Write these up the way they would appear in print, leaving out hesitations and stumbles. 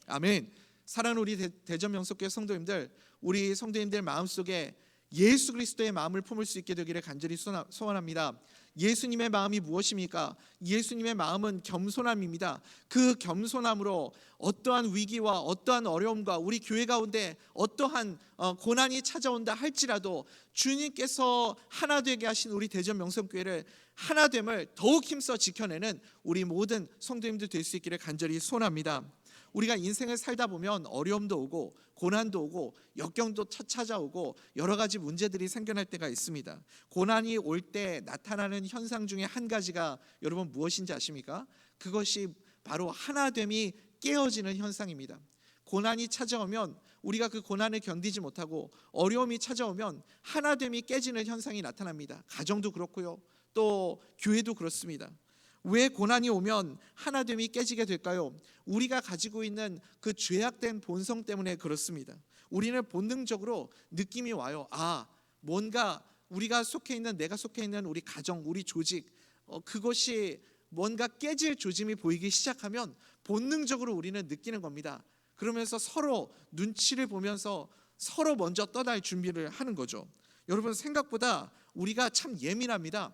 아멘. 사랑하는 우리 대전 명석교회 성도님들, 우리 성도님들 마음속에 예수 그리스도의 마음을 품을 수 있게 되기를 간절히 소원합니다. 예수님의 마음이 무엇입니까? 예수님의 마음은 겸손함입니다. 그 겸손함으로 어떠한 위기와 어떠한 어려움과 우리 교회 가운데 어떠한 고난이 찾아온다 할지라도 주님께서 하나 되게 하신 우리 대전 명성교회를 하나됨을 더욱 힘써 지켜내는 우리 모든 성도님들 될 수 있기를 간절히 소원합니다. 우리가 인생을 살다 보면 어려움도 오고 고난도 오고 역경도 찾아오고 여러 가지 문제들이 생겨날 때가 있습니다. 고난이 올 때 나타나는 현상 중에 한 가지가 여러분 무엇인지 아십니까? 그것이 바로 하나됨이 깨어지는 현상입니다. 고난이 찾아오면 우리가 그 고난을 견디지 못하고 어려움이 찾아오면 하나됨이 깨지는 현상이 나타납니다. 가정도 그렇고요, 또 교회도 그렇습니다. 왜 고난이 오면 하나됨이 깨지게 될까요? 우리가 가지고 있는 그 죄악된 본성 때문에 그렇습니다. 우리는 본능적으로 느낌이 와요. 뭔가 우리가 속해 있는, 내가 속해 있는 우리 가정, 우리 조직, 그것이 뭔가 깨질 조짐이 보이기 시작하면 본능적으로 우리는 느끼는 겁니다. 그러면서 서로 눈치를 보면서 서로 먼저 떠날 준비를 하는 거죠. 여러분, 생각보다 우리가 참 예민합니다.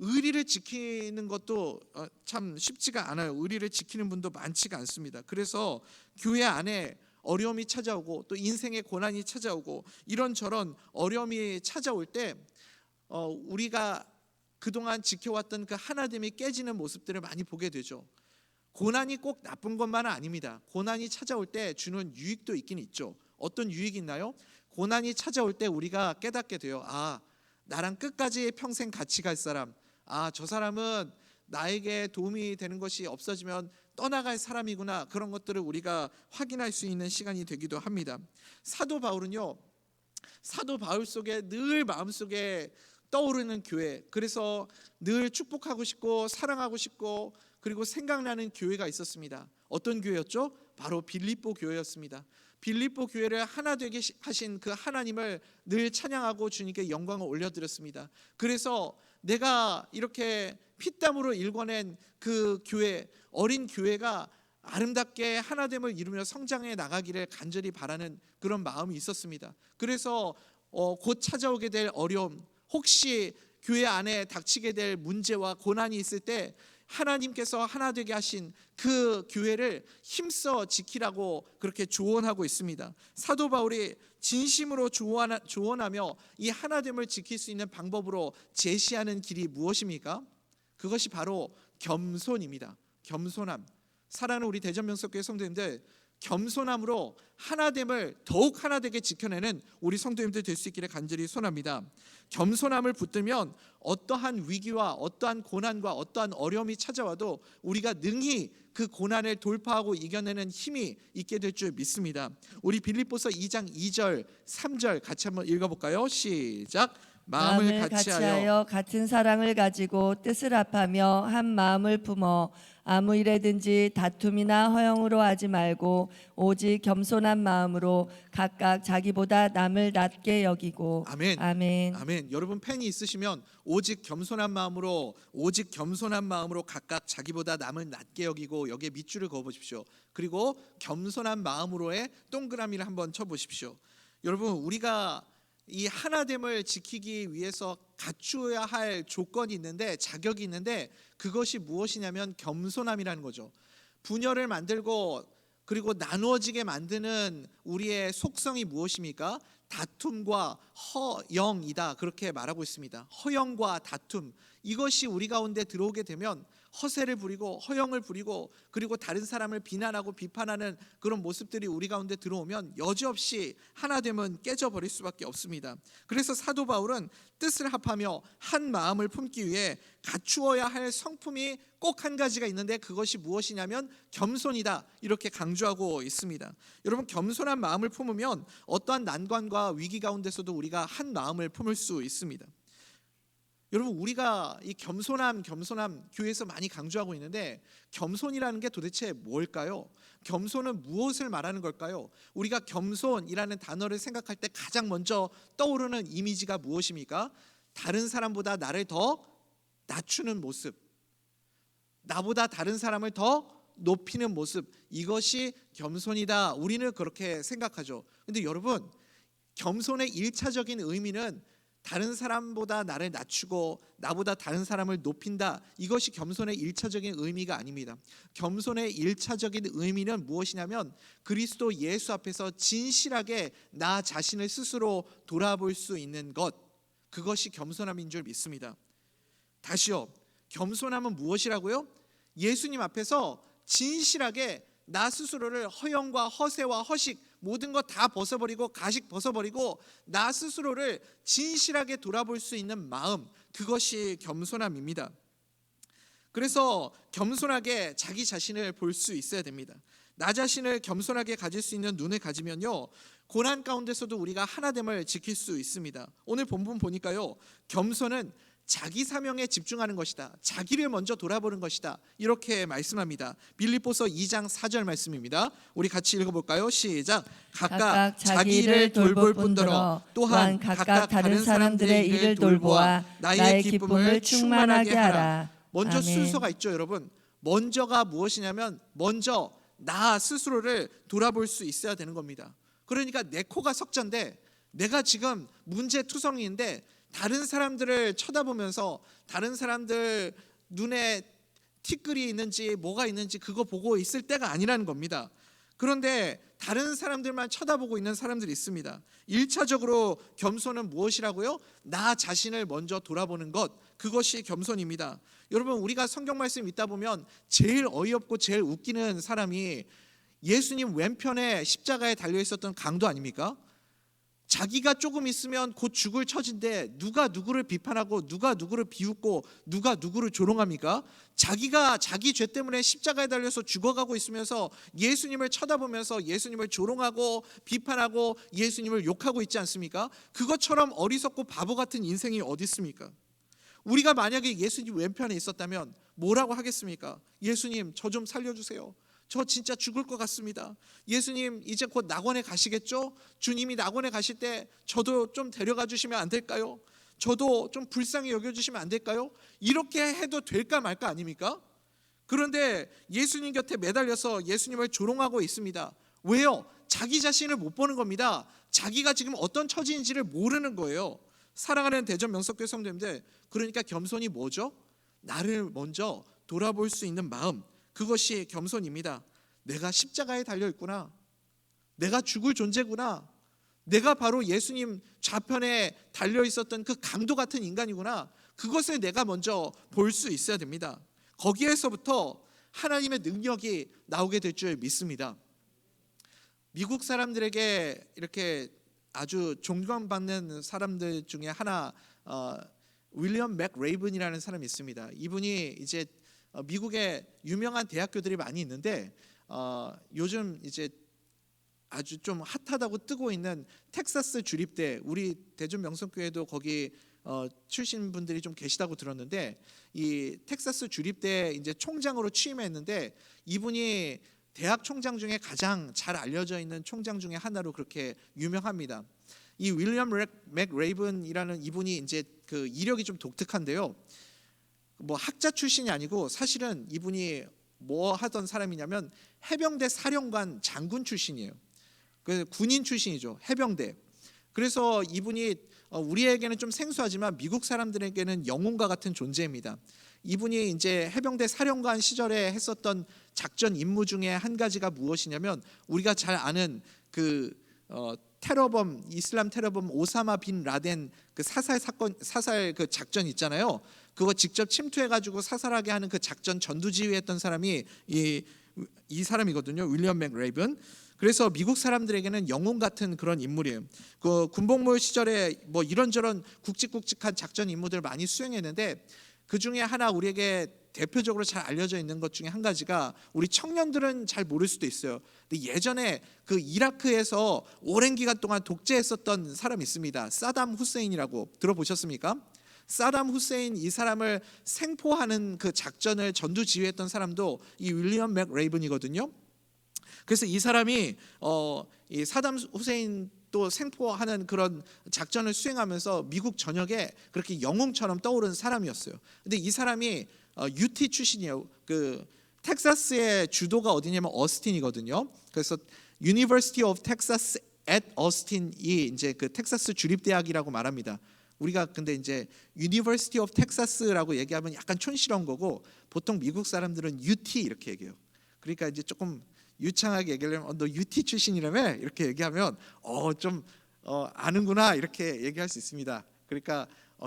의리를 지키는 것도 참 쉽지가 않아요. 의리를 지키는 분도 많지가 않습니다. 그래서 교회 안에 어려움이 찾아오고 또 인생의 고난이 찾아오고 이런저런 어려움이 찾아올 때 우리가 그동안 지켜왔던 그 하나됨이 깨지는 모습들을 많이 보게 되죠. 고난이 꼭 나쁜 것만은 아닙니다. 고난이 찾아올 때 주는 유익도 있긴 있죠. 어떤 유익이 있나요? 고난이 찾아올 때 우리가 깨닫게 돼요. 나랑 끝까지 평생 같이 갈 사람, 저 사람은 나에게 도움이 되는 것이 없어지면 떠나갈 사람이구나. 그런 것들을 우리가 확인할 수 있는 시간이 되기도 합니다. 사도 바울은요, 사도 바울 속에 늘 마음속에 떠오르는 교회, 그래서 늘 축복하고 싶고 사랑하고 싶고 그리고 생각나는 교회가 있었습니다. 어떤 교회였죠? 바로 빌립보 교회였습니다. 빌립보 교회를 하나 되게 하신 그 하나님을 늘 찬양하고 주님께 영광을 올려드렸습니다. 그래서 내가 이렇게 피땀으로 일궈낸 그 교회, 어린 교회가 아름답게 하나됨을 이루며 성장해 나가기를 간절히 바라는 그런 마음이 있었습니다. 그래서 곧 찾아오게 될 어려움, 혹시 교회 안에 닥치게 될 문제와 고난이 있을 때 하나님께서 하나 되게 하신 그 교회를 힘써 지키라고 그렇게 조언하고 있습니다. 사도 바울이 진심으로 조언하며 이 하나됨을 지킬 수 있는 방법으로 제시하는 길이 무엇입니까? 그것이 바로 겸손입니다. 겸손함. 사랑하는 우리 대전명석교회 성도님들, 겸손함으로 하나됨을 더욱 하나되게 지켜내는 우리 성도님들 될 수 있기를 간절히 소원합니다. 겸손함을 붙들면 어떠한 위기와 어떠한 고난과 어떠한 어려움이 찾아와도 우리가 능히 그 고난을 돌파하고 이겨내는 힘이 있게 될 줄 믿습니다. 우리 빌립보서 2장 2절 3절 같이 한번 읽어볼까요? 시작. 마음을 같이하여 같은 사랑을 가지고 뜻을 합하며 한 마음을 품어 아무 일에든지 다툼이나 허영으로 하지 말고 오직 겸손한 마음으로 각각 자기보다 남을 낮게 여기고. 아멘. 아멘. 아멘. 여러분 펜이 있으시면 오직 겸손한 마음으로 각각 자기보다 남을 낮게 여기고 여기에 밑줄을 그어 보십시오. 그리고 겸손한 마음으로의 동그라미를 한번 쳐 보십시오. 여러분, 우리가 이 하나됨을 지키기 위해서 갖추어야 할 조건이 있는데, 자격이 있는데, 그것이 무엇이냐면 겸손함이라는 거죠. 분열을 만들고 그리고 나누어지게 만드는 우리의 속성이 무엇입니까? 다툼과 허영이다, 그렇게 말하고 있습니다. 허영과 다툼, 이것이 우리 가운데 들어오게 되면 허세를 부리고 허영을 부리고 그리고 다른 사람을 비난하고 비판하는 그런 모습들이 우리 가운데 들어오면 여지없이 하나됨은 깨져버릴 수밖에 없습니다. 그래서 사도 바울은 뜻을 합하며 한 마음을 품기 위해 갖추어야 할 성품이 꼭 한 가지가 있는데, 그것이 무엇이냐면 겸손이다, 이렇게 강조하고 있습니다. 여러분, 겸손한 마음을 품으면 어떠한 난관과 위기 가운데서도 우리가 한 마음을 품을 수 있습니다. 여러분, 우리가 이 겸손함 교회에서 많이 강조하고 있는데, 겸손이라는 게 도대체 뭘까요? 겸손은 무엇을 말하는 걸까요? 우리가 겸손이라는 단어를 생각할 때 가장 먼저 떠오르는 이미지가 무엇입니까? 다른 사람보다 나를 더 낮추는 모습, 나보다 다른 사람을 더 높이는 모습, 이것이 겸손이다. 우리는 그렇게 생각하죠. 근데 여러분, 겸손의 1차적인 의미는 다른 사람보다 나를 낮추고 나보다 다른 사람을 높인다. 이것이 겸손의 1차적인 의미가 아닙니다. 겸손의 1차적인 의미는 무엇이냐면 그리스도 예수 앞에서 진실하게 나 자신을 스스로 돌아볼 수 있는 것, 그것이 겸손함인 줄 믿습니다. 다시요, 겸손함은 무엇이라고요? 예수님 앞에서 진실하게 나 스스로를 허영과 허세와 허식 모든 것 다 벗어버리고 가식 벗어버리고 나 스스로를 진실하게 돌아볼 수 있는 마음, 그것이 겸손함입니다. 그래서 겸손하게 자기 자신을 볼 수 있어야 됩니다. 나 자신을 겸손하게 가질 수 있는 눈을 가지면요, 고난 가운데서도 우리가 하나됨을 지킬 수 있습니다. 오늘 본문 보니까요, 겸손은 자기 사명에 집중하는 것이다. 자기를 먼저 돌아보는 것이다. 이렇게 말씀합니다. 빌립보서 2장 4절 말씀입니다. 우리 같이 읽어볼까요? 시작. 각각 자기 일을 돌볼 뿐더러 또한 각각 다른 사람들의 일을 돌보아 나의 기쁨을 충만하게 하라. 먼저 아멘. 순서가 있죠, 여러분. 먼저가 무엇이냐면 먼저 나 스스로를 돌아볼 수 있어야 되는 겁니다. 그러니까 내 코가 석잔데 내가 지금 문제투성이인데 다른 사람들을 쳐다보면서 다른 사람들 눈에 티끌이 있는지 뭐가 있는지 그거 보고 있을 때가 아니라는 겁니다. 그런데 다른 사람들만 쳐다보고 있는 사람들이 있습니다. 1차적으로 겸손은 무엇이라고요? 나 자신을 먼저 돌아보는 것, 그것이 겸손입니다. 여러분, 우리가 성경 말씀 읽다 보면 제일 어이없고 제일 웃기는 사람이 예수님 왼편에 십자가에 달려 있었던 강도 아닙니까? 자기가 조금 있으면 곧 죽을 처지인데 누가 누구를 비판하고 누가 누구를 비웃고 누가 누구를 조롱합니까? 자기가 자기 죄 때문에 십자가에 달려서 죽어가고 있으면서 예수님을 쳐다보면서 예수님을 조롱하고 비판하고 예수님을 욕하고 있지 않습니까? 그것처럼 어리석고 바보 같은 인생이 어디 있습니까? 우리가 만약에 예수님 왼편에 있었다면 뭐라고 하겠습니까? 예수님, 저 좀 살려주세요. 저 진짜 죽을 것 같습니다. 예수님, 이제 곧 낙원에 가시겠죠? 주님이 낙원에 가실 때 저도 좀 데려가 주시면 안 될까요? 저도 좀 불쌍히 여겨주시면 안 될까요? 이렇게 해도 될까 말까 아닙니까? 그런데 예수님 곁에 매달려서 예수님을 조롱하고 있습니다. 왜요? 자기 자신을 못 보는 겁니다. 자기가 지금 어떤 처지인지를 모르는 거예요. 사랑하는 대전 명석교회 성도님들, 그러니까 겸손이 뭐죠? 나를 먼저 돌아볼 수 있는 마음, 그것이 겸손입니다. 내가 십자가에 달려있구나. 내가 죽을 존재구나. 내가 바로 예수님 좌편에 달려있었던 그 강도 같은 인간이구나. 그것을 내가 먼저 볼 수 있어야 됩니다. 거기에서부터 하나님의 능력이 나오게 될 줄 믿습니다. 미국 사람들에게 이렇게 아주 존경받는 사람들 중에 하나, 윌리엄 맥 레이븐이라는 사람이 있습니다. 이분이 이제 미국에 유명한 대학교들이 많이 있는데 요즘 이제 아주 좀 핫하다고 뜨고 있는 텍사스 주립대, 우리 대전 명성교회도 거기 출신 분들이 좀 계시다고 들었는데, 이 텍사스 주립대 이제 총장으로 취임했는데 이분이 대학 총장 중에 가장 잘 알려져 있는 총장 중에 하나로 그렇게 유명합니다. 이 윌리엄 맥 레이븐이라는 이분이 이제 그 이력이 좀 독특한데요. 뭐 학자 출신이 아니고 사실은 이분이 뭐 하던 사람이냐면 해병대 사령관 장군 출신이에요. 그 군인 출신이죠. 해병대. 그래서 이분이 우리에게는 좀 생소하지만 미국 사람들에게는 영웅과 같은 존재입니다. 이분이 이제 해병대 사령관 시절에 했었던 작전 임무 중에 한 가지가 무엇이냐면 우리가 잘 아는 그 테러범, 이슬람 테러범 오사마 빈 라덴 그 사살 그 작전 있잖아요. 그거 직접 침투해가지고 사살하게 하는 그 작전 전두지휘했던 사람이 이 사람이거든요. 윌리엄 맥 레이븐. 그래서 미국 사람들에게는 영웅 같은 그런 인물이에요. 그 군복무 시절에 뭐 이런저런 굵직굵직한 작전 임무들 많이 수행했는데 그 중에 하나 우리에게 대표적으로 잘 알려져 있는 것 중에 한 가지가, 우리 청년들은 잘 모를 수도 있어요. 근데 예전에 그 이라크에서 오랜 기간 동안 독재했었던 사람이 있습니다. 사담 후세인이라고 들어보셨습니까? 사담 후세인, 이 사람을 생포하는 그 작전을 전두지휘했던 사람도 이 윌리엄 맥 레이븐이거든요. 그래서 이 사람이 이 사담 후세인 또 생포하는 그런 작전을 수행하면서 미국 전역에 그렇게 영웅처럼 떠오른 사람이었어요. 근데 이 사람이 UT 출신이에요. 그 텍사스의 주도가 어디냐면 어스틴이거든요. 그래서 University of Texas at Austin이 이제 그 텍사스 주립대학이라고 말합니다. 우리가 근데 이제 University of Texas라고 얘기하면 약간 촌스러운 거고 보통 미국 사람들은 UT 이렇게 얘기해요. 그러니까 이제 조금 유창하게 얘기하려면 너 UT 출신이라며 이렇게 얘기하면 좀 아는구나 이렇게 얘기할 수 있습니다. 그러니까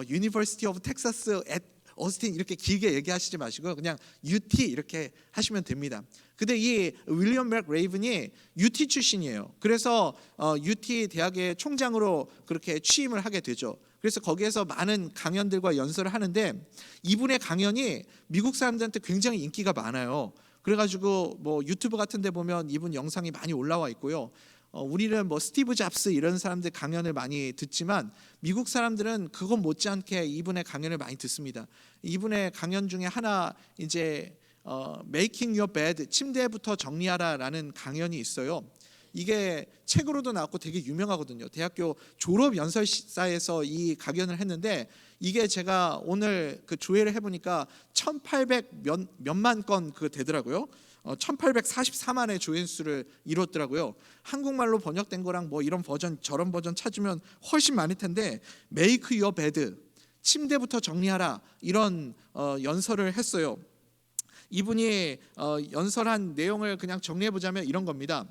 University of Texas at Austin 이렇게 길게 얘기하시지 마시고 그냥 UT 이렇게 하시면 됩니다. 근데 이 윌리엄 맥 레이븐이 UT 출신이에요. 그래서 UT 대학의 총장으로 그렇게 취임을 하게 되죠. 그래서 거기에서 많은 강연들과 연설을 하는데 이분의 강연이 미국 사람들한테 굉장히 인기가 많아요. 그래가지고 뭐 유튜브 같은 데 보면 이분 영상이 많이 올라와 있고요. 우리는 뭐 스티브 잡스 이런 사람들 강연을 많이 듣지만 미국 사람들은 그것 못지않게 이분의 강연을 많이 듣습니다. 이분의 강연 중에 하나 이제 Making Your Bed, 침대부터 정리하라라는 강연이 있어요. 이게 책으로도 나왔고 되게 유명하거든요. 대학교 졸업 연설사에서 이 강연을 했는데 이게 제가 오늘 그 조회를 해보니까 1,800 몇만 건 그 되더라고요. 1,844만의 조회수를 이뤘더라고요. 한국말로 번역된 거랑 뭐 이런 버전 저런 버전 찾으면 훨씬 많을 텐데 Make Your Bed, 침대부터 정리하라 이런 연설을 했어요. 이분이 연설한 내용을 그냥 정리해 보자면 이런 겁니다.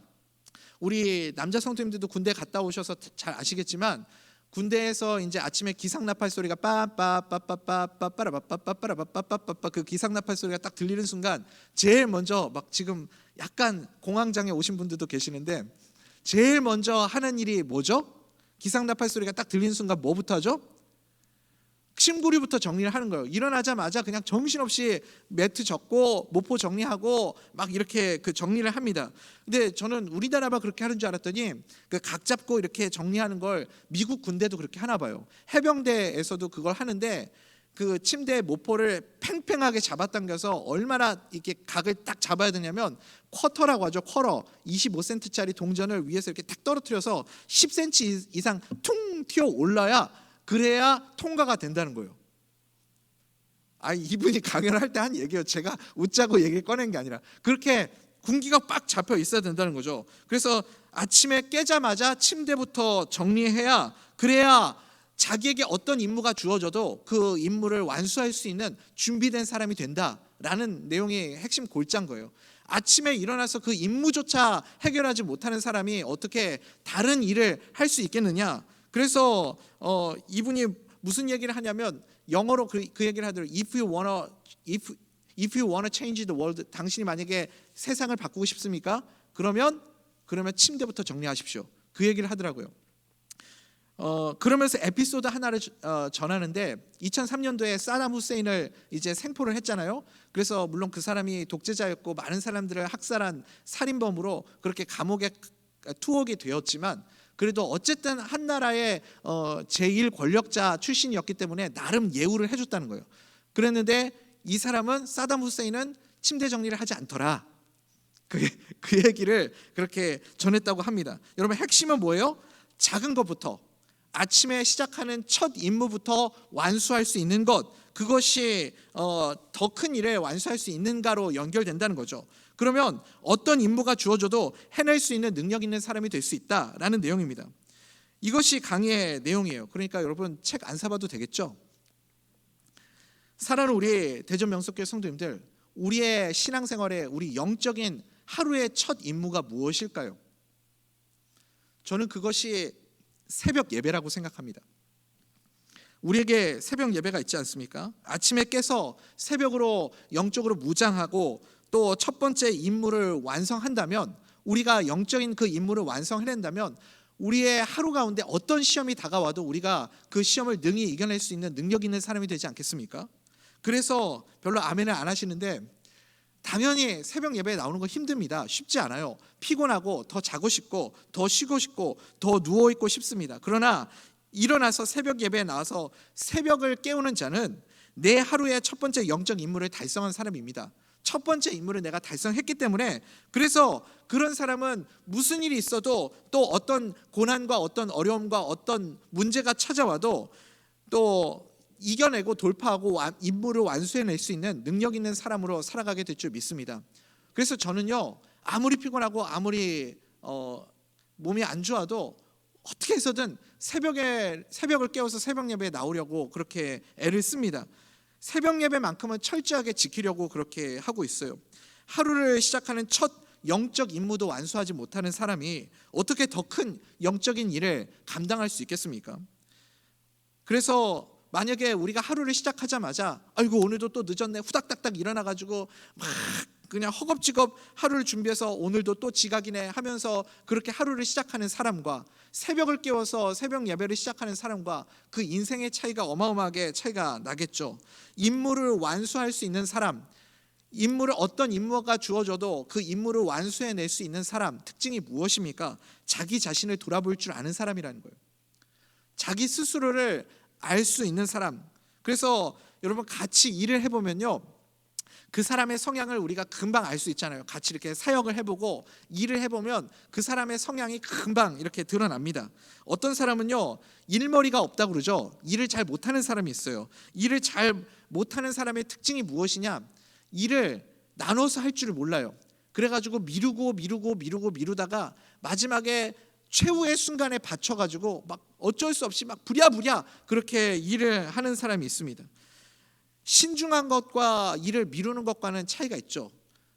우리 남자 성도님들도 군대 갔다 오셔서 잘 아시겠지만 군대에서 이제 아침에 기상나팔 소리가 빠빠빠빠빠빠빠빠빠빠빠빠빠빠 그 기상나팔 소리가 딱 들리는 순간 제일 먼저 막 지금 약간 공황장애 오신 분들도 계시는데 제일 먼저 하는 일이 뭐죠? 기상나팔 소리가 딱 들리는 순간 뭐부터 하죠? 침구류부터 정리를 하는 거예요. 일어나자마자 그냥 정신없이 매트 젓고 모포 정리하고 막 이렇게 그 정리를 합니다. 근데 저는 우리나라만 그렇게 하는 줄 알았더니 그 각 잡고 이렇게 정리하는 걸 미국 군대도 그렇게 하나 봐요. 해병대에서도 그걸 하는데 그 침대 모포를 팽팽하게 잡아당겨서 얼마나 이렇게 각을 딱 잡아야 되냐면 쿼터라고 하죠. 쿼터 25cm짜리 동전을 위에서 이렇게 딱 떨어뜨려서 10cm 이상 퉁 튀어 올라야 그래야 통과가 된다는 거예요. 이분이 강연을 할 때 한 얘기예요. 제가 웃자고 얘기를 꺼낸 게 아니라 그렇게 군기가 빡 잡혀 있어야 된다는 거죠. 그래서 아침에 깨자마자 침대부터 정리해야 그래야 자기에게 어떤 임무가 주어져도 그 임무를 완수할 수 있는 준비된 사람이 된다라는 내용이 핵심 골자인 거예요. 아침에 일어나서 그 임무조차 해결하지 못하는 사람이 어떻게 다른 일을 할 수 있겠느냐. 그래서 이분이 무슨 얘기를 하냐면 영어로 그 얘기를 하더라고요. If you wanna change the world, 당신이 만약에 세상을 바꾸고 싶습니까? 그러면 침대부터 정리하십시오. 그 얘기를 하더라고요. 그러면서 에피소드 하나를 전하는데 2003년도에 사담 후세인을 이제 생포를 했잖아요. 그래서 물론 그 사람이 독재자였고 많은 사람들을 학살한 살인범으로 그렇게 감옥에 투옥이 되었지만 그래도 어쨌든 한 나라의 제1 권력자 출신이었기 때문에 나름 예우를 해줬다는 거예요. 그랬는데 이 사람은 사담 후세인은 침대 정리를 하지 않더라. 그 얘기를 그렇게 전했다고 합니다. 여러분 핵심은 뭐예요? 작은 것부터 아침에 시작하는 첫 임무부터 완수할 수 있는 것, 그것이 더 큰 일을 완수할 수 있는가로 연결된다는 거죠. 그러면 어떤 임무가 주어져도 해낼 수 있는 능력 있는 사람이 될 수 있다라는 내용입니다. 이것이 강의의 내용이에요. 그러니까 여러분 책 안 사봐도 되겠죠? 사랑하는 우리 대전 명석교회 성도님들, 우리의 신앙생활에 우리 영적인 하루의 첫 임무가 무엇일까요? 저는 그것이 새벽 예배라고 생각합니다. 우리에게 새벽 예배가 있지 않습니까? 아침에 깨서 새벽으로 영적으로 무장하고 또 첫 번째 임무를 완성한다면, 우리가 영적인 그 임무를 완성해낸다면 우리의 하루 가운데 어떤 시험이 다가와도 우리가 그 시험을 능히 이겨낼 수 있는 능력 있는 사람이 되지 않겠습니까? 그래서 별로 아멘을 안 하시는데 당연히 새벽 예배에 나오는 거 힘듭니다. 쉽지 않아요. 피곤하고 더 자고 싶고 더 쉬고 싶고 더 누워있고 싶습니다. 그러나 일어나서 새벽 예배에 나와서 새벽을 깨우는 자는 내 하루의 첫 번째 영적 임무를 달성한 사람입니다. 첫 번째 임무를 내가 달성했기 때문에, 그래서 그런 사람은 무슨 일이 있어도 또 어떤 고난과 어떤 어려움과 어떤 문제가 찾아와도 또 이겨내고 돌파하고 임무를 완수해낼 수 있는 능력 있는 사람으로 살아가게 될 줄 믿습니다. 그래서 저는요, 아무리 피곤하고 아무리 몸이 안 좋아도 어떻게 해서든 새벽을 깨워서 새벽 예배에 나오려고 그렇게 애를 씁니다. 새벽 예배만큼은 철저하게 지키려고 그렇게 하고 있어요. 하루를 시작하는 첫 영적 임무도 완수하지 못하는 사람이 어떻게 더 큰 영적인 일을 감당할 수 있겠습니까? 그래서 만약에 우리가 하루를 시작하자마자 아이고 오늘도 또 늦었네 후닥닥닥 일어나가지고 막 그냥 허겁지겁 하루를 준비해서 오늘도 또 지각이네 하면서 그렇게 하루를 시작하는 사람과 새벽을 깨워서 새벽 예배를 시작하는 사람과 그 인생의 차이가 어마어마하게 차이가 나겠죠. 임무를 완수할 수 있는 사람, 어떤 임무가 주어져도 그 임무를 완수해낼 수 있는 사람 특징이 무엇입니까? 자기 자신을 돌아볼 줄 아는 사람이라는 거예요. 자기 스스로를 알 수 있는 사람. 그래서 여러분 같이 일을 해보면요, 그 사람의 성향을 우리가 금방 알 수 있잖아요. 같이 이렇게 사역을 해보고 일을 해보면 그 사람의 성향이 금방 이렇게 드러납니다. 어떤 사람은요, 일머리가 없다고 그러죠. 일을 잘 못하는 사람이 있어요. 일을 잘 못하는 사람의 특징이 무엇이냐? 일을 나눠서 할 줄을 몰라요. 그래가지고 미루다가 마지막에 최후의 순간에 받쳐가지고 막 어쩔 수 없이 막 부랴부랴 그렇게 일을 하는 사람이 있습니다. 신중한 것과 일을 미루는 것과는 차이가 있죠.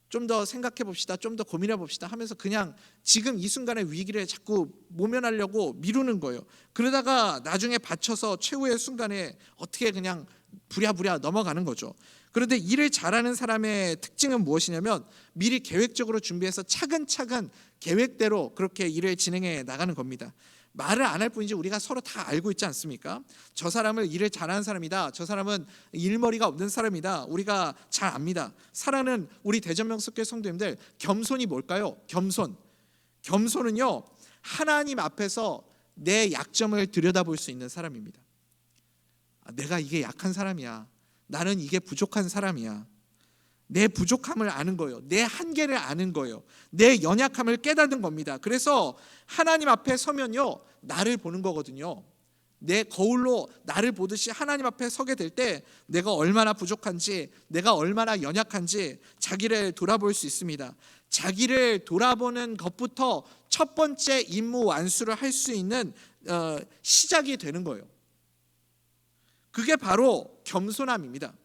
좀 더 생각해 봅시다, 좀 더 고민해 봅시다 하면서 그냥 지금 이 순간의 위기를 자꾸 모면하려고 미루는 거예요. 그러다가 나중에 받쳐서 최후의 순간에 어떻게 그냥 부랴부랴 넘어가는 거죠. 그런데 일을 잘하는 사람의 특징은 무엇이냐면 미리 계획적으로 준비해서 차근차근 계획대로 그렇게 일을 진행해 나가는 겁니다. 말을 안 할 뿐이지 우리가 서로 다 알고 있지 않습니까? 저 사람을 일을 잘하는 사람이다, 저 사람은 일머리가 없는 사람이다, 우리가 잘 압니다. 사랑하는 우리 대전명석교회 성도님들, 겸손이 뭘까요? 겸손은요, 하나님 앞에서 내 약점을 들여다볼 수 있는 사람입니다. 내가 이게 약한 사람이야, 나는 이게 부족한 사람이야, 내 부족함을 아는 거예요. 내 한계를 아는 거예요. 내 연약함을 깨닫는 겁니다. 그래서 하나님 앞에 서면요, 나를 보는 거거든요. 내 거울로 나를 보듯이 하나님 앞에 서게 될 때 내가 얼마나 부족한지, 내가 얼마나 연약한지 자기를 돌아볼 수 있습니다. 자기를 돌아보는 것부터 첫 번째 임무 완수를 할 수 있는 시작이 되는 거예요. 그게 바로 겸손함입니다.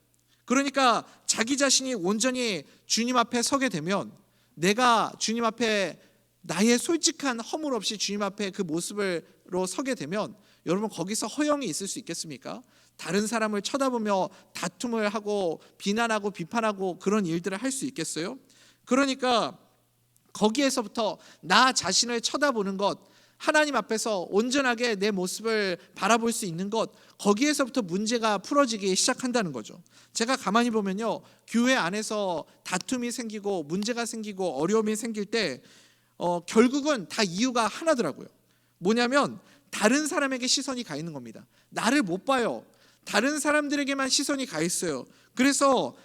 그러니까 자기 자신이 온전히 주님 앞에 서게 되면, 내가 주님 앞에 나의 솔직한 허물 없이 주님 앞에 그 모습으로 서게 되면, 여러분 거기서 허영이 있을 수 있겠습니까? 다른 사람을 쳐다보며 다툼을 하고 비난하고 비판하고 그런 일들을 할 수 있겠어요? 그러니까 거기에서부터 나 자신을 쳐다보는 것, 하나님 앞에서 온전하게 내 모습을 바라볼 수 있는 것, 거기에서부터 문제가 풀어지기 시작한다는 거죠. 제가 가만히 보면요, 교회 안에서 다툼이 생기고 문제가 생기고 어려움이 생길 때 결국은 다 이유가 하나더라고요. 뭐냐면 다른 사람에게 시선이 가 있는 겁니다. 나를 못 봐요. 다른 사람들에게만 시선이 가 있어요. 그래서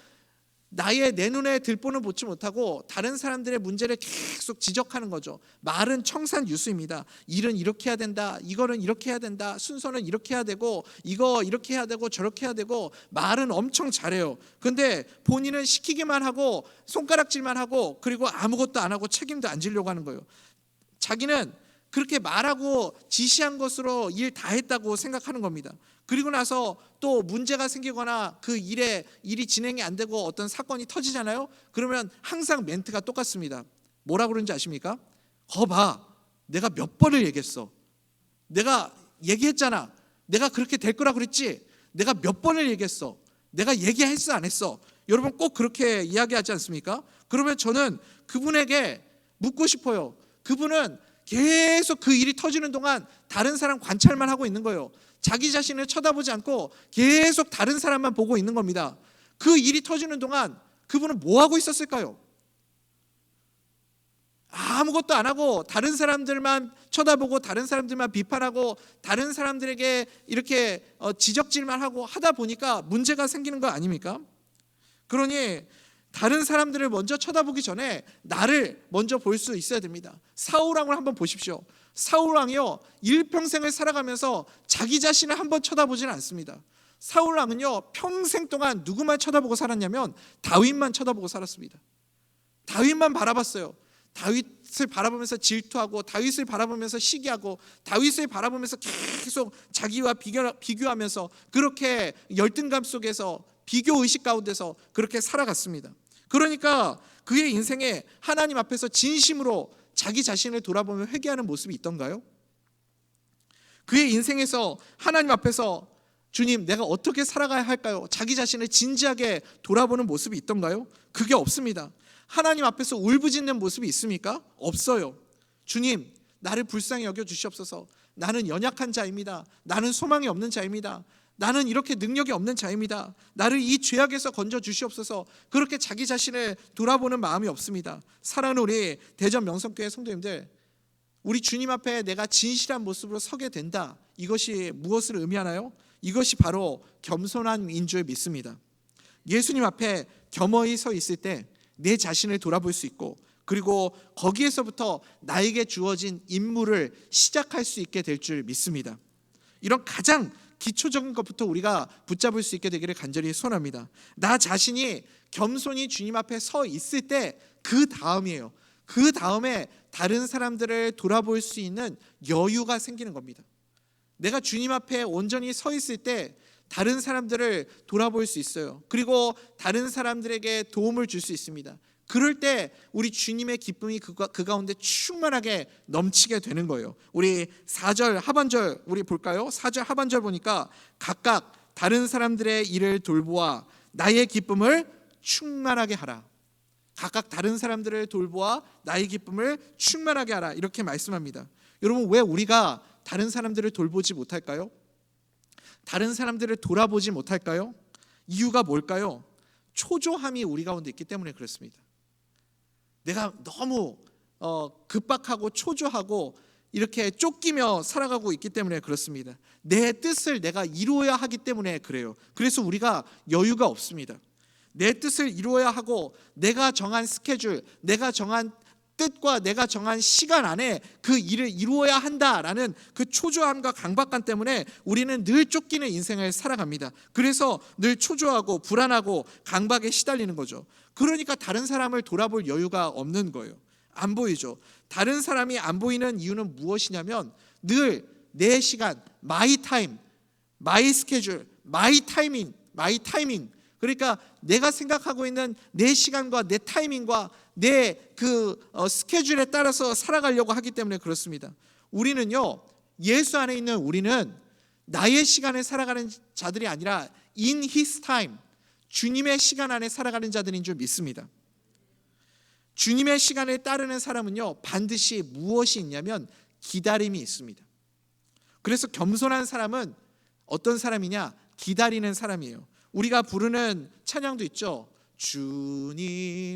내 눈에 들보는 보지 못하고 다른 사람들의 문제를 계속 지적하는 거죠. 말은 청산유수입니다. 일은 이렇게 해야 된다, 이거는 이렇게 해야 된다, 순서는 이렇게 해야 되고, 이거 이렇게 해야 되고 저렇게 해야 되고, 말은 엄청 잘해요. 근데 본인은 시키기만 하고 손가락질만 하고, 그리고 아무것도 안 하고 책임도 안 지려고 하는 거예요. 자기는 그렇게 말하고 지시한 것으로 일 다 했다고 생각하는 겁니다. 그리고 나서 또 문제가 생기거나 그 일이 진행이 안 되고 어떤 사건이 터지잖아요. 그러면 항상 멘트가 똑같습니다. 뭐라고 그러는지 아십니까? 봐, 내가 몇 번을 얘기했어. 내가 얘기했잖아. 내가 그렇게 될 거라 그랬지. 내가 몇 번을 얘기했어. 내가 얘기했어 안 했어. 여러분 꼭 그렇게 이야기하지 않습니까? 그러면 저는 그분에게 묻고 싶어요. 그분은 계속 그 일이 터지는 동안 다른 사람 관찰만 하고 있는 거예요. 자기 자신을 쳐다보지 않고 계속 다른 사람만 보고 있는 겁니다. 그 일이 터지는 동안 그분은 뭐 하고 있었을까요? 아무것도 안 하고 다른 사람들만 쳐다보고 다른 사람들만 비판하고 다른 사람들에게 이렇게 지적질만 하고 하다 보니까 문제가 생기는 거 아닙니까? 그러니 다른 사람들을 먼저 쳐다보기 전에 나를 먼저 볼 수 있어야 됩니다. 사울왕을 한번 보십시오. 사울왕이요, 일평생을 살아가면서 자기 자신을 한번 쳐다보지는 않습니다. 사울 왕은요 평생 동안 누구만 쳐다보고 살았냐면 다윗만 쳐다보고 살았습니다. 다윗만 바라봤어요. 다윗을 바라보면서 질투하고 다윗을 바라보면서 시기하고 다윗을 바라보면서 계속 자기와 비교하면서 그렇게 열등감 속에서 비교의식 가운데서 그렇게 살아갔습니다. 그러니까 그의 인생에 하나님 앞에서 진심으로 자기 자신을 돌아보며 회개하는 모습이 있던가요? 그의 인생에서 하나님 앞에서 주님 내가 어떻게 살아가야 할까요? 자기 자신을 진지하게 돌아보는 모습이 있던가요? 그게 없습니다. 하나님 앞에서 울부짖는 모습이 있습니까? 없어요. 주님 나를 불쌍히 여겨 주시옵소서. 나는 연약한 자입니다. 나는 소망이 없는 자입니다. 나는 이렇게 능력이 없는 자입니다. 나를 이 죄악에서 건져 주시옵소서. 그렇게 자기 자신을 돌아보는 마음이 없습니다. 사랑하는 우리 대전 명성교회 성도님들, 우리 주님 앞에 내가 진실한 모습으로 서게 된다. 이것이 무엇을 의미하나요? 이것이 바로 겸손함인 줄 믿습니다. 예수님 앞에 겸허히 서 있을 때 내 자신을 돌아볼 수 있고, 그리고 거기에서부터 나에게 주어진 임무를 시작할 수 있게 될 줄 믿습니다. 이런 가장 기초적인 것부터 우리가 붙잡을 수 있게 되기를 간절히 소원합니다. 나 자신이 겸손히 주님 앞에 서 있을 때 그 다음이에요. 그 다음에 다른 사람들을 돌아볼 수 있는 여유가 생기는 겁니다. 내가 주님 앞에 온전히 서 있을 때 다른 사람들을 돌아볼 수 있어요. 그리고 다른 사람들에게 도움을 줄 수 있습니다. 그럴 때 우리 주님의 기쁨이 그 가운데 충만하게 넘치게 되는 거예요. 우리 4절 하반절 우리 볼까요? 4절 하반절 보니까 각각 다른 사람들의 일을 돌보아 나의 기쁨을 충만하게 하라. 각각 다른 사람들을 돌보아 나의 기쁨을 충만하게 하라. 이렇게 말씀합니다. 여러분 왜 우리가 다른 사람들을 돌보지 못할까요? 다른 사람들을 돌아보지 못할까요? 이유가 뭘까요? 초조함이 우리 가운데 있기 때문에 그렇습니다. 내가 너무 급박하고 초조하고 이렇게 쫓기며 살아가고 있기 때문에 그렇습니다. 내 뜻을 내가 이루어야 하기 때문에 그래요. 그래서 우리가 여유가 없습니다. 내 뜻을 이루어야 하고 내가 정한 스케줄, 내가 정한 뜻과 내가 정한 시간 안에 그 일을 이루어야 한다라는 그 초조함과 강박감 때문에 우리는 늘 쫓기는 인생을 살아갑니다. 그래서 늘 초조하고 불안하고 강박에 시달리는 거죠. 그러니까 다른 사람을 돌아볼 여유가 없는 거예요. 안 보이죠. 다른 사람이 안 보이는 이유는 무엇이냐면 늘 내 시간, 마이 타임, 마이 스케줄, 마이 타이밍. 그러니까 내가 생각하고 있는 내 시간과 내 타이밍과 내 스케줄에 따라서 살아가려고 하기 때문에 그렇습니다. 우리는요, 예수 안에 있는 우리는 나의 시간에 살아가는 자들이 아니라 in his time, 주님의 시간 안에 살아가는 자들인 줄 믿습니다. 주님의 시간에 따르는 사람은요, 반드시 무엇이 있냐면 기다림이 있습니다. 그래서 겸손한 사람은 어떤 사람이냐? 기다리는 사람이에요. 우리가 부르는 찬양도 있죠.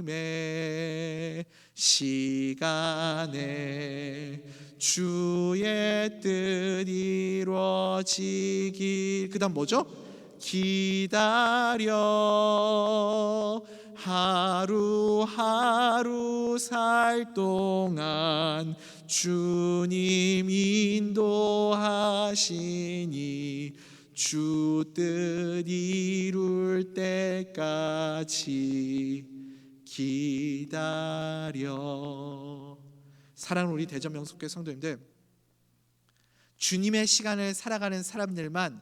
주님의 시간에 주의 뜻 이루어지길. 그 다음 뭐죠? 기다려 하루하루 살 동안 주님 인도하시니 주 뜻 이룰 때까지 기다려. 사랑하는 우리 대전 명석교회 성도님들, 주님의 시간을 살아가는 사람들만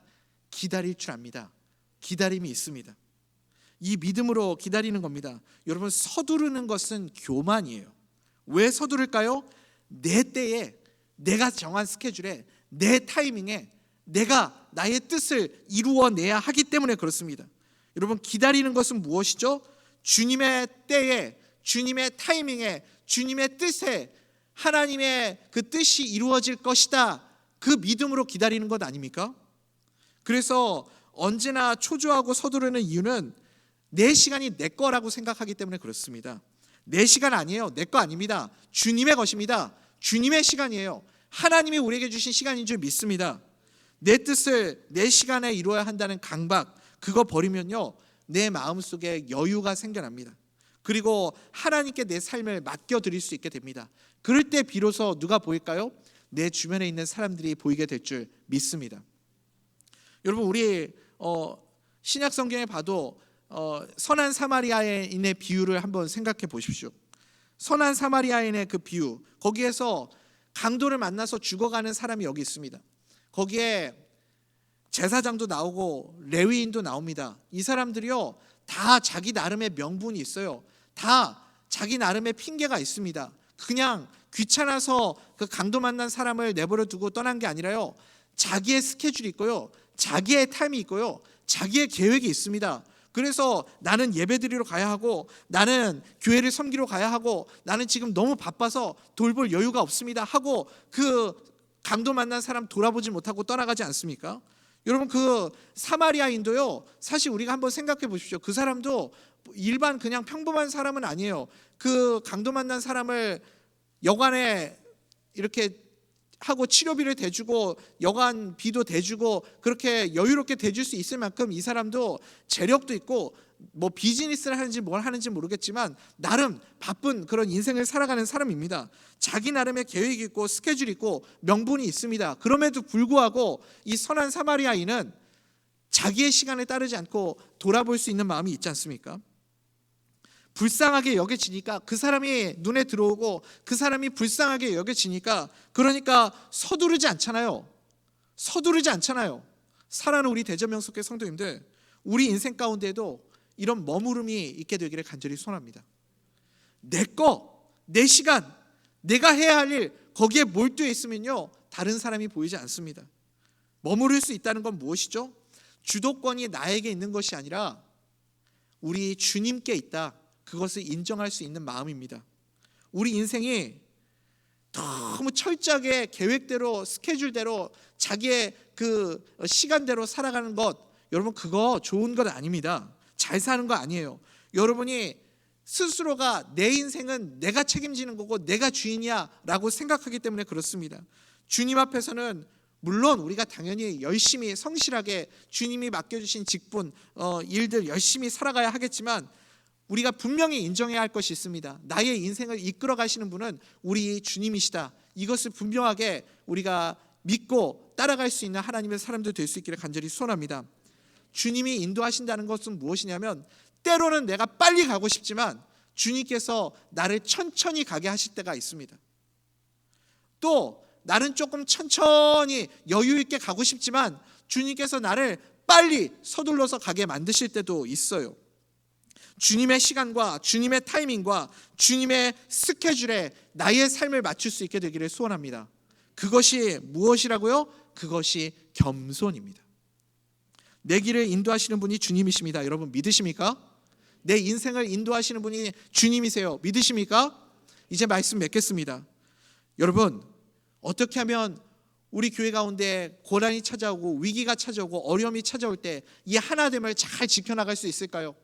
기다릴 줄 압니다. 기다림이 있습니다. 이 믿음으로 기다리는 겁니다. 여러분, 서두르는 것은 교만이에요. 왜 서두를까요? 내 때에, 내가 정한 스케줄에, 내 타이밍에 내가 나의 뜻을 이루어내야 하기 때문에 그렇습니다. 여러분, 기다리는 것은 무엇이죠? 주님의 때에, 주님의 타이밍에, 주님의 뜻에 하나님의 그 뜻이 이루어질 것이다, 그 믿음으로 기다리는 것 아닙니까? 그래서 언제나 초조하고 서두르는 이유는 내 시간이 내 거라고 생각하기 때문에 그렇습니다. 내 시간 아니에요. 내 거 아닙니다. 주님의 것입니다. 주님의 시간이에요. 하나님이 우리에게 주신 시간인 줄 믿습니다. 내 뜻을 내 시간에 이루어야 한다는 강박, 그거 버리면요, 내 마음속에 여유가 생겨납니다. 그리고 하나님께 내 삶을 맡겨드릴 수 있게 됩니다. 그럴 때 비로소 누가 보일까요? 내 주변에 있는 사람들이 보이게 될 줄 믿습니다. 여러분, 우리 신약 성경에 봐도 선한 사마리아인의 비유를 한번 생각해 보십시오. 선한 사마리아인의 그 비유, 거기에서 강도를 만나서 죽어가는 사람이 여기 있습니다. 거기에 제사장도 나오고 레위인도 나옵니다. 이 사람들이요, 다 자기 나름의 명분이 있어요. 다 자기 나름의 핑계가 있습니다. 그냥 귀찮아서 그 강도 만난 사람을 내버려 두고 떠난 게 아니라요, 자기의 스케줄이 있고요, 자기의 타임이 있고요, 자기의 계획이 있습니다. 그래서 나는 예배드리러 가야 하고, 나는 교회를 섬기러 가야 하고, 나는 지금 너무 바빠서 돌볼 여유가 없습니다 하고 그 강도 만난 사람 돌아보지 못하고 떠나가지 않습니까? 여러분, 그 사마리아인도요, 사실 우리가 한번 생각해 보십시오. 그 사람도 일반 그냥 평범한 사람은 아니에요. 그 강도 만난 사람을 여관에 이렇게 하고 치료비를 대주고 여관비도 대주고 그렇게 여유롭게 대줄 수 있을 만큼 이 사람도 재력도 있고 뭐 비즈니스를 하는지 뭘 하는지 모르겠지만 나름 바쁜 그런 인생을 살아가는 사람입니다. 자기 나름의 계획이 있고 스케줄이 있고 명분이 있습니다. 그럼에도 불구하고 이 선한 사마리아인은 자기의 시간에 따르지 않고 돌아볼 수 있는 마음이 있지 않습니까? 불쌍하게 여겨지니까, 그 사람이 눈에 들어오고 그 사람이 불쌍하게 여겨지니까, 그러니까 서두르지 않잖아요. 사랑하는 우리 대전명석교회 성도님들, 우리 인생 가운데에도 이런 머무름이 있게 되기를 간절히 소원합니다. 내 시간, 내가 해야 할 일, 거기에 몰두해 있으면요, 다른 사람이 보이지 않습니다. 머무를 수 있다는 건 무엇이죠? 주도권이 나에게 있는 것이 아니라 우리 주님께 있다, 그것을 인정할 수 있는 마음입니다. 우리 인생이 너무 철저하게 계획대로 스케줄대로 자기의 그 시간대로 살아가는 것, 여러분 그거 좋은 것 아닙니다. 잘 사는 거 아니에요. 여러분이 스스로가 내 인생은 내가 책임지는 거고 내가 주인이야 라고 생각하기 때문에 그렇습니다. 주님 앞에서는 물론 우리가 당연히 열심히 성실하게 주님이 맡겨주신 직분, 일들 열심히 살아가야 하겠지만, 우리가 분명히 인정해야 할 것이 있습니다. 나의 인생을 이끌어 가시는 분은 우리 주님이시다. 이것을 분명하게 우리가 믿고 따라갈 수 있는 하나님의 사람들 될 수 있기를 간절히 소원합니다. 주님이 인도하신다는 것은 무엇이냐면, 때로는 내가 빨리 가고 싶지만 주님께서 나를 천천히 가게 하실 때가 있습니다. 또 나는 조금 천천히 여유 있게 가고 싶지만 주님께서 나를 빨리 서둘러서 가게 만드실 때도 있어요. 주님의 시간과 주님의 타이밍과 주님의 스케줄에 나의 삶을 맞출 수 있게 되기를 소원합니다. 그것이 무엇이라고요? 그것이 겸손입니다. 내 길을 인도하시는 분이 주님이십니다. 여러분 믿으십니까? 내 인생을 인도하시는 분이 주님이세요. 믿으십니까? 이제 말씀 맺겠습니다. 여러분, 어떻게 하면 우리 교회 가운데 고난이 찾아오고 위기가 찾아오고 어려움이 찾아올 때 이 하나됨을 잘 지켜나갈 수 있을까요?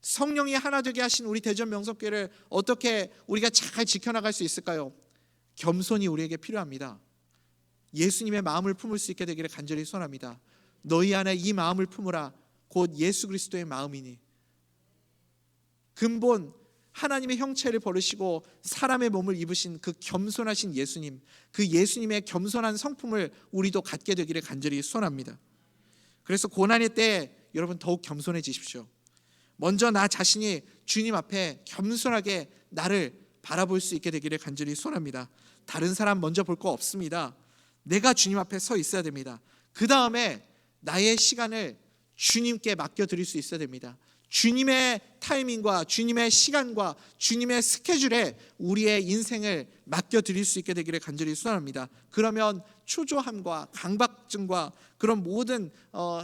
성령이 하나 되게 하신 우리 대전명석교회를 어떻게 우리가 잘 지켜나갈 수 있을까요? 겸손이 우리에게 필요합니다. 예수님의 마음을 품을 수 있게 되기를 간절히 소원합니다. 너희 안에 이 마음을 품으라, 곧 예수 그리스도의 마음이니. 근본 하나님의 형체를 버리시고 사람의 몸을 입으신 그 겸손하신 예수님, 그 예수님의 겸손한 성품을 우리도 갖게 되기를 간절히 소원합니다. 그래서 고난의 때 여러분 더욱 겸손해지십시오. 먼저 나 자신이 주님 앞에 겸손하게 나를 바라볼 수 있게 되기를 간절히 소원합니다. 다른 사람 먼저 볼 거 없습니다. 내가 주님 앞에 서 있어야 됩니다. 그 다음에 나의 시간을 주님께 맡겨드릴 수 있어야 됩니다. 주님의 타이밍과 주님의 시간과 주님의 스케줄에 우리의 인생을 맡겨드릴 수 있게 되기를 간절히 소원합니다. 그러면 초조함과 강박증과 그런 모든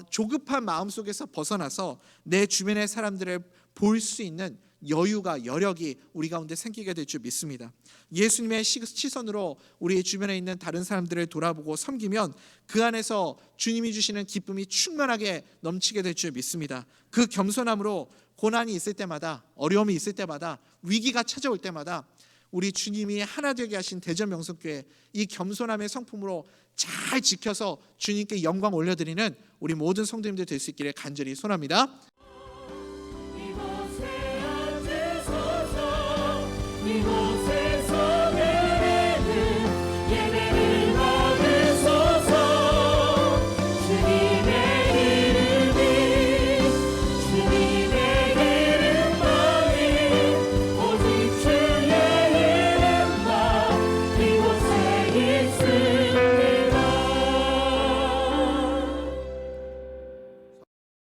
조급한 마음속에서 벗어나서 내 주변의 사람들을 볼 수 있는 여유가, 여력이 우리 가운데 생기게 될 줄 믿습니다. 예수님의 시선으로 우리 주변에 있는 다른 사람들을 돌아보고 섬기면 그 안에서 주님이 주시는 기쁨이 충만하게 넘치게 될 줄 믿습니다. 그 겸손함으로 고난이 있을 때마다, 어려움이 있을 때마다, 위기가 찾아올 때마다 우리 주님이 하나 되게 하신 대전명석교회, 이 겸손함의 성품으로 잘 지켜서 주님께 영광 올려드리는 우리 모든 성도님들 될 수 있기를 간절히 소원합니다.